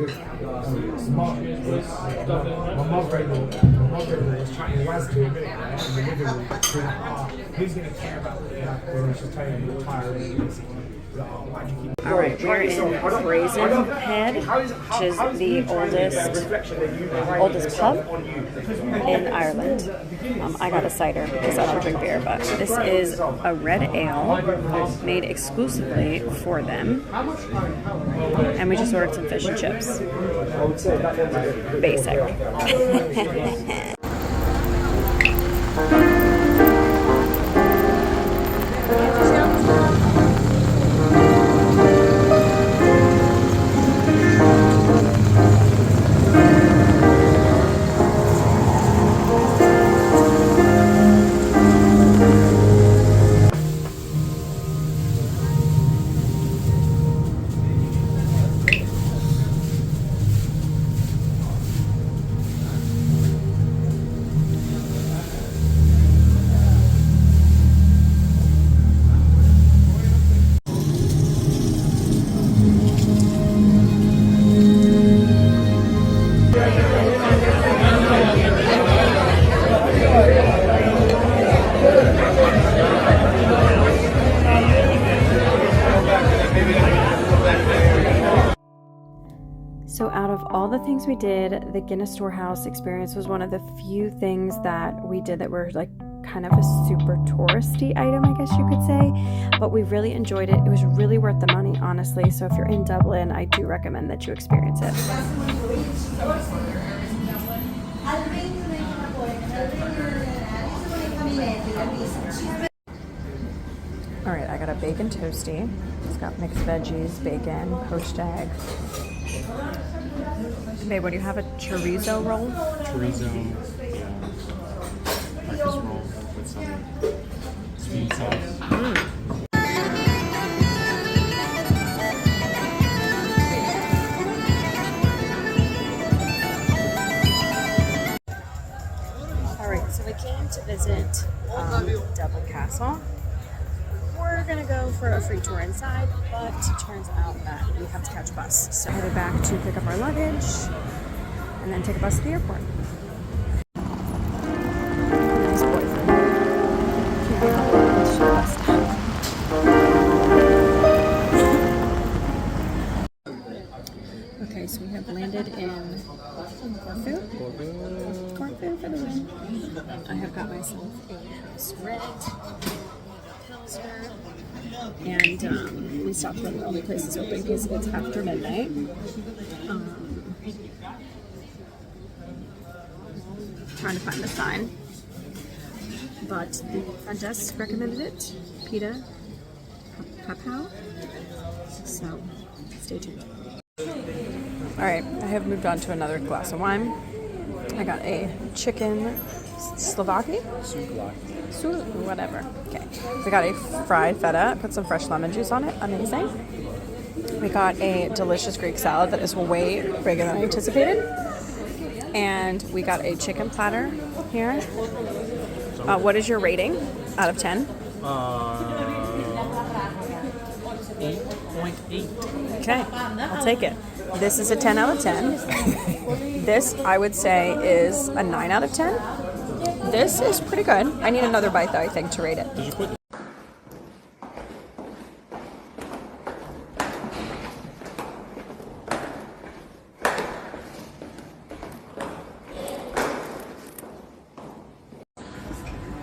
My mother-in-law was chatting Waz to a minute there in the living room. She was like, who's going to care about when she's telling you retiring? Alright, we're in Brazen Head, which is the oldest pub in Ireland. I got a cider because I don't drink beer, but this is a red ale made exclusively for them. And we just ordered some fish and chips. Basic. So out of all the things we did, the Guinness Storehouse experience was one of the few things that we did that were like kind of a super touristy item, I guess you could say, but we really enjoyed it. It was really worth the money, honestly. So if you're in Dublin, I do recommend that you experience it. All right, I got a bacon toasty. It's got mixed veggies, bacon, poached egg. Babe, what do you have? A chorizo roll? Chorizo, yeah. Breakfast roll with some sweet sauce. Alright, so we came to visit Dublin Castle. We're gonna go for a free tour inside, but it turns out that we have to catch a bus. So headed back to pick up our luggage and then take a bus to the airport. Nice boyfriend. Okay, so we have landed in Corfu. Corfu for the win. I have got myself a house red. And we stopped when the only place is open because it's after midnight. Trying to find the sign. But the front desk recommended it. Pita Papao. So stay tuned. Alright, I have moved on to another glass of wine. I got a chicken Slovakia? Whatever. Okay. We got a fried feta. Put some fresh lemon juice on it. Amazing. We got a delicious Greek salad that is way bigger than I anticipated. And we got a chicken platter here. What is your rating out of 10? 8.8. Okay, I'll take it. This is a 10 out of 10. This, I would say, is a 9 out of 10. This is pretty good. I need another bite, though, I think, to rate it. Did you put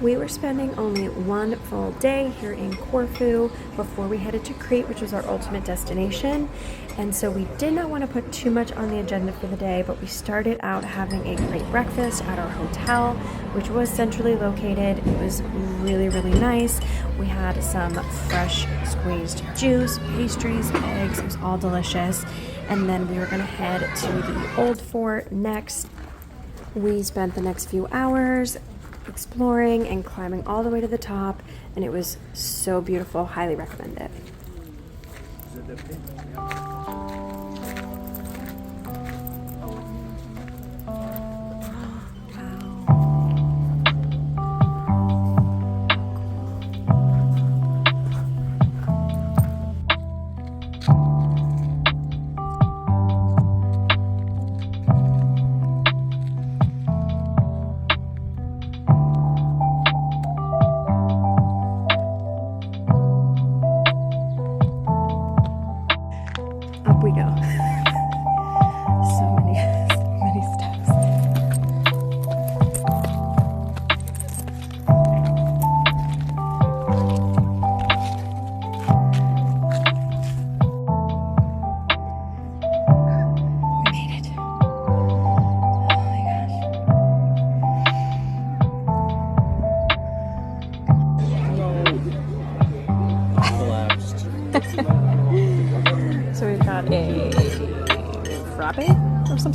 We were spending only one full day here in Corfu before we headed to Crete, which was our ultimate destination. And so we did not want to put too much on the agenda for the day, but we started out having a great breakfast at our hotel, which was centrally located. It was really, really nice. We had some fresh squeezed juice, pastries, eggs. It was all delicious. And then we were going to head to the Old Fort next. We spent the next few hours exploring and climbing all the way to the top, and it was so beautiful. Highly recommend it.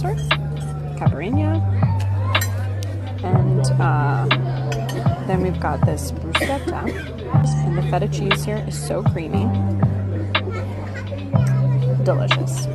sword, caipirinha, and then we've got this bruschetta, and the feta cheese here is so creamy. Delicious.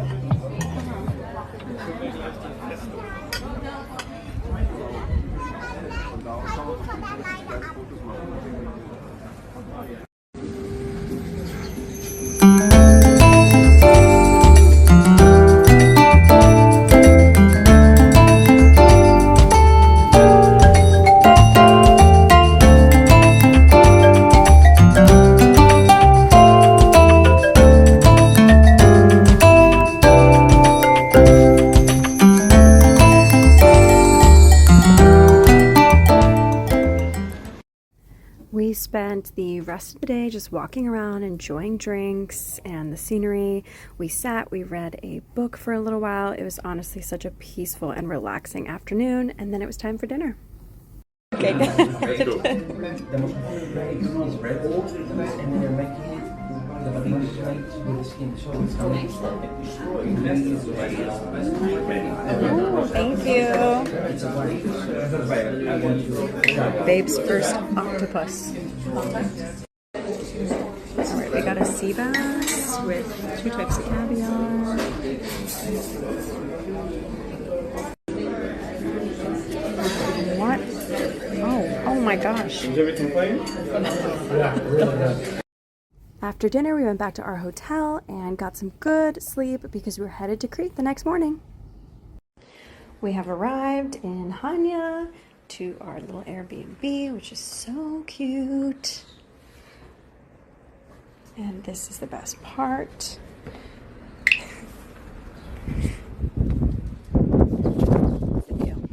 We spent the rest of the day just walking around, enjoying drinks and the scenery. We sat, we read a book for a little while. It was honestly such a peaceful and relaxing afternoon, and then it was time for dinner. Okay, thank you. Babe's first octopus. Alright, we got a sea bass with 2 types of caviar. What? Oh my gosh. Is everything fine? Yeah, really good. After dinner, we went back to our hotel and got some good sleep because we were headed to Crete the next morning. We have arrived in CHANIA to our little Airbnb, which is so cute. And this is the best part. The view.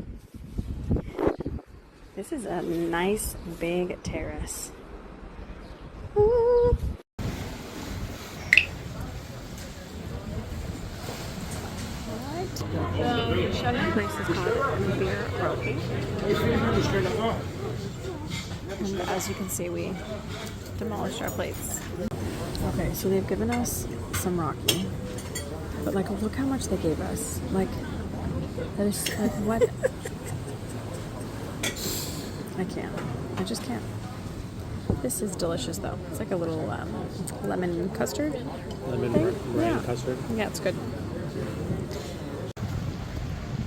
This is a nice big terrace. Ooh. The CHANIA place is called HERAKLION. And as you can see, we demolished our plates. Okay, so they've given us some Rocky. But like, look how much they gave us. Like, there's like, what? I can't. I just can't. This is delicious though. It's like a little lemon custard. Lemon meringue custard. Yeah, it's good.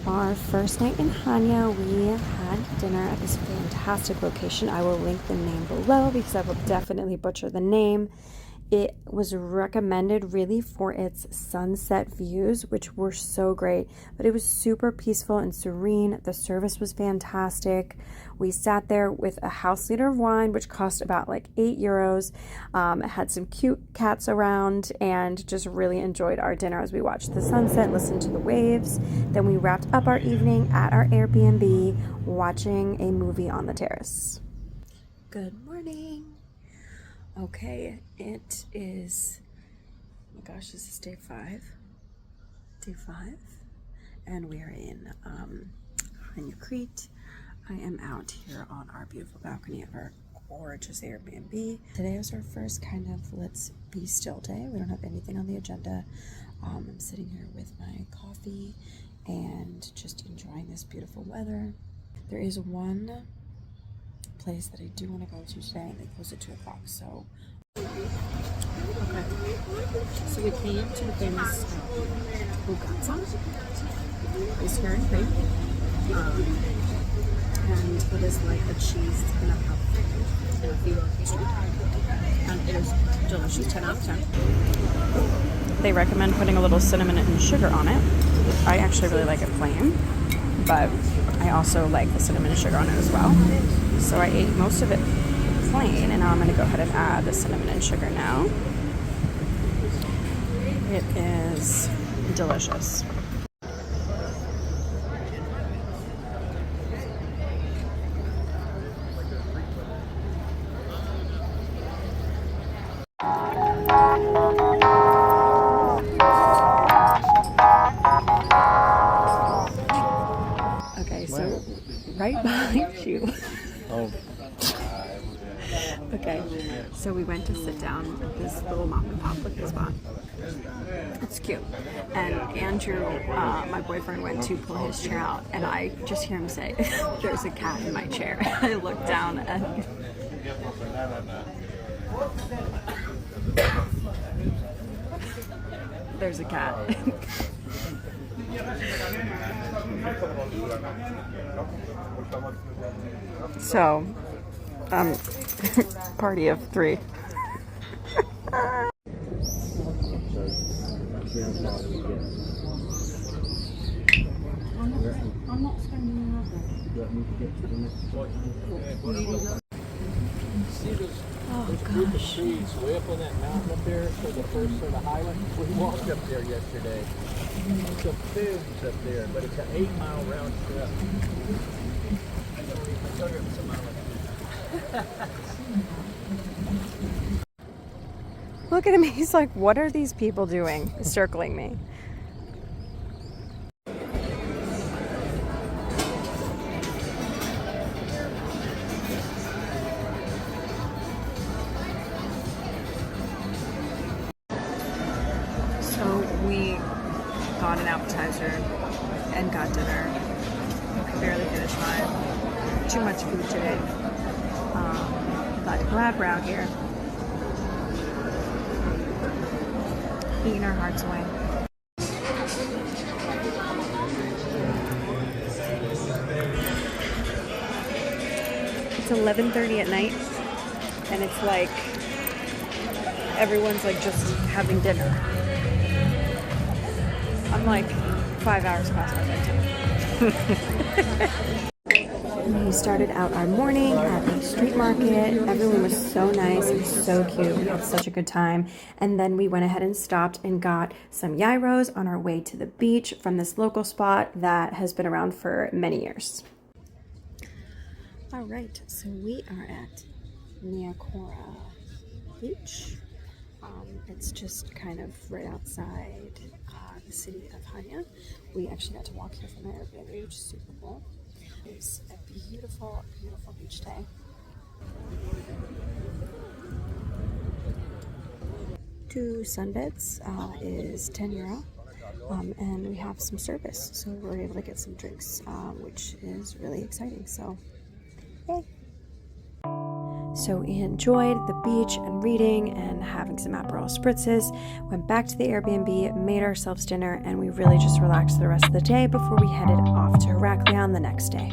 Our first night in CHANIA, we had dinner at this fantastic location. I will link the name below because I will definitely butcher the name. It was recommended really for its sunset views, which were so great, but it was super peaceful and serene. The service was fantastic. We sat there with a house liter of wine, which cost about like €8. It had some cute cats around and just really enjoyed our dinner as we watched the sunset, listened to the waves. Then we wrapped up our evening at our Airbnb watching a movie on the terrace. Good morning. Okay, it is, oh my gosh, this is day 5. Day 5. And we are in Crete. I am out here on our beautiful balcony of our gorgeous Airbnb. Today is our first kind of let's be still day. We don't have anything on the agenda. I'm sitting here with my coffee and just enjoying this beautiful weather. There is one place that I do want to go to today, and they close at 2 o'clock, so. Okay. So we came to the famous Bugazza. It's here in Crete. And it is like a cheese and a puff and a few pastry. And it is delicious, 10 out of 10. They recommend putting a little cinnamon and sugar on it. I actually really like it plain, but I also like the cinnamon and sugar on it as well. So I ate most of it plain, and now I'm going to go ahead and add the cinnamon and sugar now. It is delicious. Okay, so right behind you. Oh. Okay, so we went to sit down at this little mom and pop liquor spot. It's cute. And Andrew, my boyfriend, went to pull his chair out, and I just hear him say, "There's a cat in my chair." I look down and there's a cat. So, party of 3. I'm not spending Oh gosh. Trees way up on that mountain up there for the first sort of highland. We walked up there yesterday. Some figs up there, but it's an 8-mile round trip. Look at him. He's like, what are these people doing? Circling me. So we got an appetizer and got dinner. I barely finished mine. Too much food today. But glad we're out here. Eating our hearts away. It's 11:30 at night, and it's like everyone's like just having dinner. I'm like 5 hours past my bedtime. We started out our morning at a street market. Everyone was so nice and so cute. We had such a good time. And then we went ahead and stopped and got some gyros on our way to the beach from this local spot that has been around for many years. All right, so we are at Niakora Beach. It's just kind of right outside the city of CHANIA. We actually got to walk here from our Airbnb, which is super cool. It's a beautiful, beautiful beach day. Two sunbeds is €10, and we have some service, so we're able to get some drinks, which is really exciting. So, yay! So we enjoyed the beach and reading and having some Aperol spritzes, went back to the Airbnb, made ourselves dinner, and we really just relaxed the rest of the day before we headed off to HERAKLION the next day.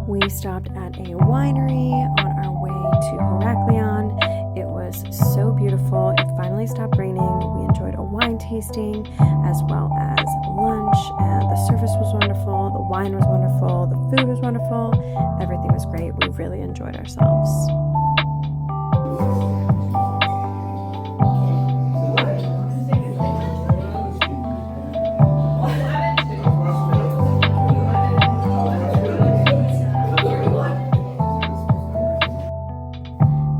We stopped at a winery on our way to HERAKLION. It was so beautiful. It finally stopped raining. We enjoyed a wine tasting as well as lunch, and the service was wonderful, the wine was wonderful, the food was wonderful, everything was great. We really enjoyed ourselves.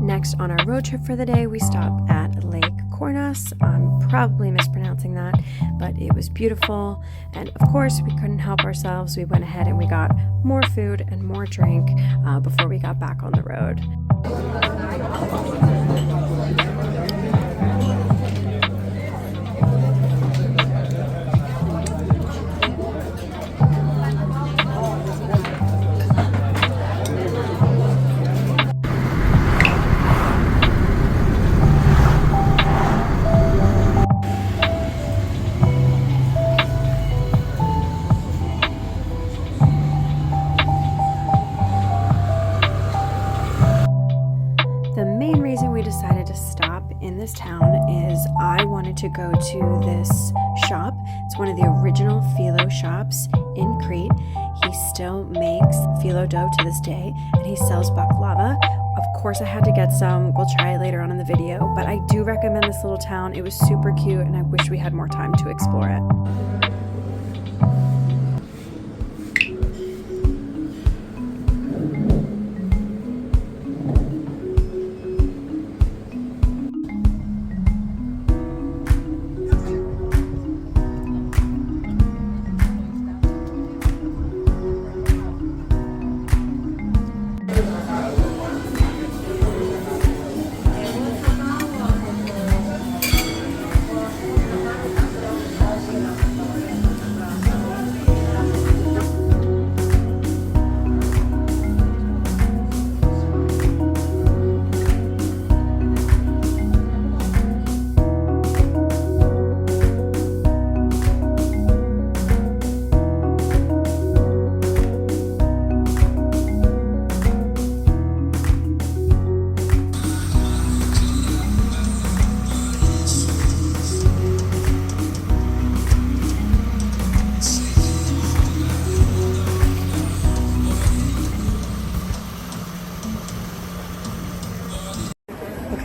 Next on our road trip for the day, we stopped at Lake Cornas. I'm probably mispronouncing that, but it was beautiful. And of course, we couldn't help ourselves. We went ahead and we got more food and more drink before we got back on the road. Town is I wanted to go to this shop. It's one of the original phyllo shops in Crete. He still makes phyllo dough to this day, and he sells baklava. Of course, I had to get some. We'll try it later on in the video, but I do recommend this little town. It was super cute, and I wish we had more time to explore it.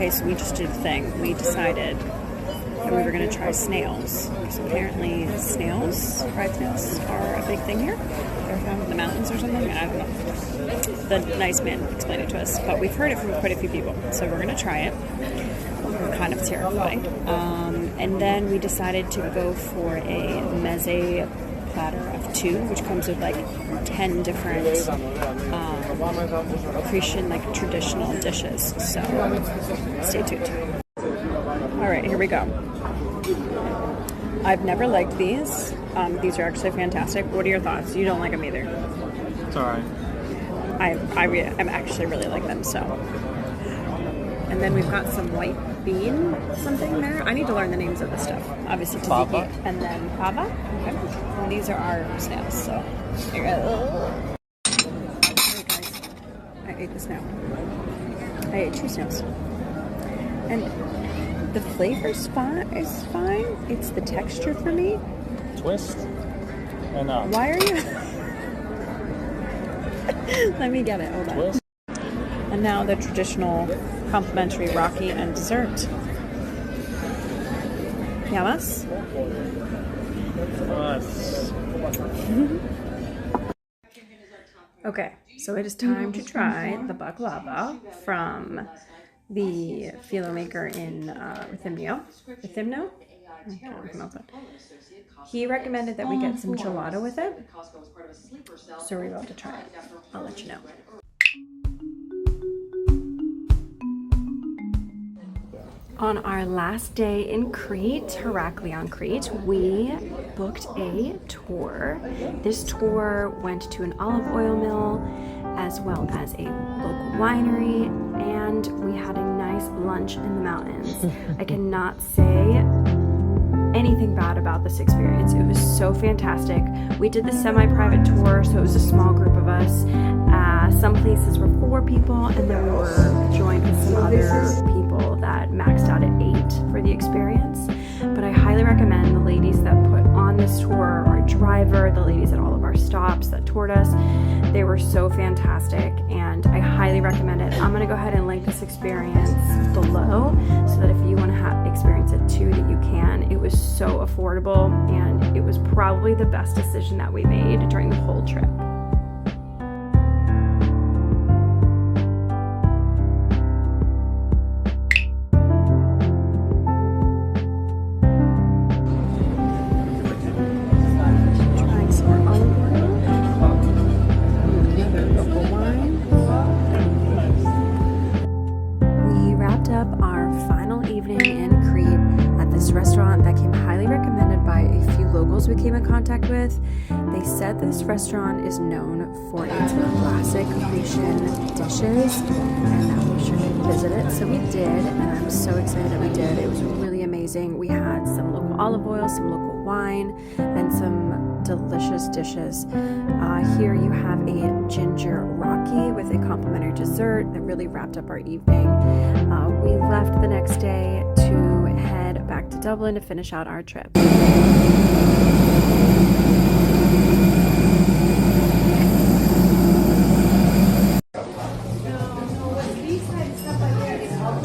Okay, so we just did a thing. We decided that we were going to try snails. Because apparently snails, fried snails, are a big thing here. They're found in the mountains or something. I don't know. The nice man explained it to us. But we've heard it from quite a few people. So we're going to try it. We're kind of terrified. And then we decided to go for a meze platter of 2, which comes with like 10 different Cretan, like traditional dishes. So stay tuned. All right, here we go. I've never liked these. These are actually fantastic. What are your thoughts? You don't like them either. It's alright. I'm actually really like them. So, and then we've got some white bean something there. I need to learn the names of this stuff. Obviously tzatziki and then fava. Okay. And these are our snails. So here you go. Alright guys, I ate the snail. I ate 2 snails. And the flavor is fine. It's the texture for me. Twist. And Why are you? Let me get it. Hold on. twist. And now the traditional complimentary Rocky and dessert. Yamas? Okay, so it is time to try the baklava from the phyllo maker in Rithymno. I can't pronounce it. He recommended that we get some gelato with it, so we're about to try it. I'll let you know. On our last day in Crete, Heraklion, Crete, we booked a tour. This tour went to an olive oil mill as well as a local winery, and we had a nice lunch in the mountains. I cannot say anything bad about this experience. It was so fantastic. We did the semi-private tour, so it was a small group of us. Some places were 4 people, and then we were joined with some other people that maxed out at 8 for the experience. But I highly recommend the ladies that put on this tour, our driver, the ladies at all of our stops that toured us. They were so fantastic, and I highly recommend it. I'm going to go ahead and link this experience below so that if you want to experience it too, that you can. It was so affordable, and it was probably the best decision that we made during the whole trip. Restaurant that came highly recommended by a few locals we came in contact with. They said this restaurant is known for its classic Cretan dishes and that we should visit it. So we did, and I'm so excited that we did. It was really amazing. We had some local olive oil, some local wine, and some delicious dishes. Here you have a ginger Rocky with a complimentary dessert that really wrapped up our evening. We left the next day to head back to Dublin to finish out our trip.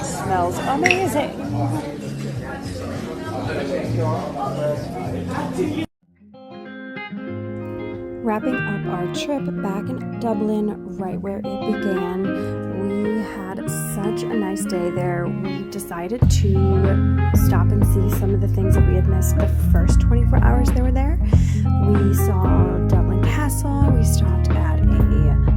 Smells amazing. Wrapping up our trip back in Dublin, right where it began, we had such a nice day there. We decided to stop and see some of the things that we had missed the first 24 hours they were there. We saw Dublin Castle, we stopped at a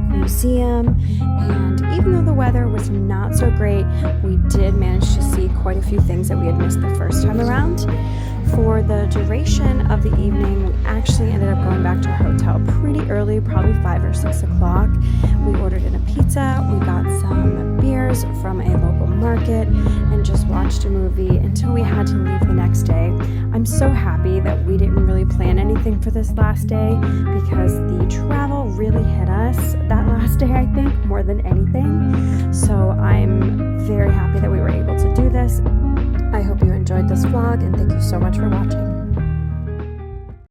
museum, and even though the weather was not so great, we did manage to see quite a few things that we had missed the first time around. For the duration of the evening, we actually ended up going back to our hotel pretty early, probably 5 or 6 o'clock. We ordered in a pizza, we got some beers from a local market, and just watched a movie until we had to leave the next day. I'm so happy that we didn't really plan anything for this last day because the travel really hit us that last day, I think, more than anything. So I'm very happy that we were able to do this. I hope you enjoyed this vlog, and thank you so much for watching.